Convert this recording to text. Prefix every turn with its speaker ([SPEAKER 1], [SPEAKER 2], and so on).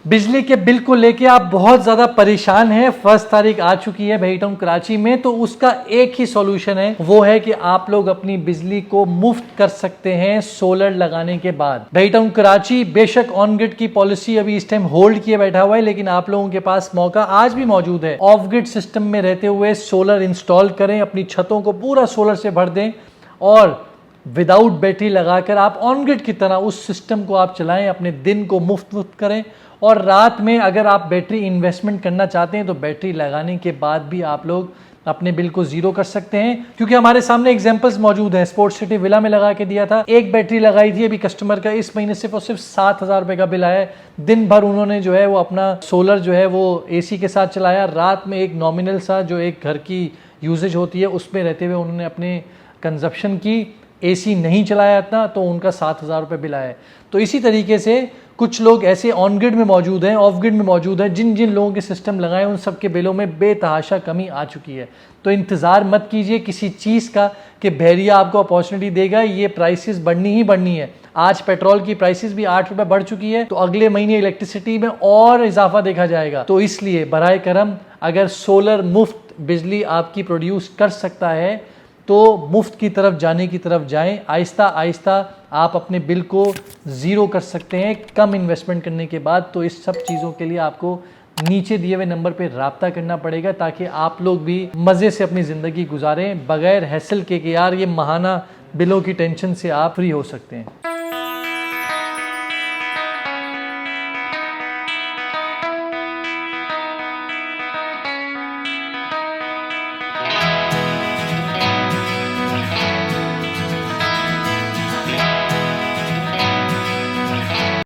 [SPEAKER 1] बिजली के बिल को लेके आप बहुत ज़्यादा परेशान हैं। 1 तारीख आ चुकी है भेईटाउन कराची में, तो उसका एक ही सॉल्यूशन है, वो है कि आप लोग अपनी बिजली को मुफ्त कर सकते हैं सोलर लगाने के बाद। भेईटाउन कराची बेशक ऑन ग्रिड की पॉलिसी अभी इस टाइम होल्ड किए बैठा हुआ है, लेकिन आप लोगों के पास मौका आज भी मौजूद है। ऑफ ग्रिड सिस्टम में रहते हुए सोलर इंस्टॉल करें, अपनी छतों को पूरा सोलर से भर दें और विदाउट बैटरी लगाकर आप ऑन ग्रिड की तरह उस सिस्टम को आप चलाएं, अपने दिन को मुफ्त करें। और रात में अगर आप बैटरी इन्वेस्टमेंट करना चाहते हैं तो बैटरी लगाने के बाद भी आप लोग अपने बिल को जीरो कर सकते हैं, क्योंकि हमारे सामने एग्जांपल्स मौजूद हैं। स्पोर्ट्स सिटी विला में लगा के दिया था, एक बैटरी लगाई थी अभी कस्टमर का, इस महीने सिर्फ और सिर्फ 7,000 रुपए का बिल आया है। दिन भर उन्होंने जो है वो अपना सोलर जो है वो एसी के साथ चलाया, रात में एक नॉमिनल सा जो एक घर की यूजेज होती है उसमें रहते हुए उन्होंने अपने कंजप्शन की, एसी नहीं चलाया इतना, तो उनका 7,000 रुपये बिल आया है। तो इसी तरीके से कुछ लोग ऐसे ऑन ग्रिड में मौजूद हैं, ऑफ ग्रिड में मौजूद हैं, जिन जिन लोगों के सिस्टम लगाए उन सब के बिलों में बेतहाशा कमी आ चुकी है। तो इंतज़ार मत कीजिए किसी चीज़ का कि बहरिया आपको अपॉर्चुनिटी देगा, ये प्राइसेस बढ़नी ही बढ़नी है। आज पेट्रोल की प्राइसेस भी 8 रुपये बढ़ चुकी है, तो अगले महीने इलेक्ट्रिसिटी में और इजाफा देखा जाएगा। तो इसलिए बराए करम अगर सोलर मुफ्त बिजली आपकी प्रोड्यूस कर सकता है तो मुफ्त की तरफ जाने की तरफ जाएं। आहिस्ता आहिस्ता आप अपने बिल को ज़ीरो कर सकते हैं कम इन्वेस्टमेंट करने के बाद। तो इस सब चीज़ों के लिए आपको नीचे दिए हुए नंबर पे राब्ता करना पड़ेगा, ताकि आप लोग भी मज़े से अपनी ज़िंदगी गुजारें बगैर हैसल के कि यार ये माहाना बिलों की टेंशन से आप फ्री हो सकते हैं।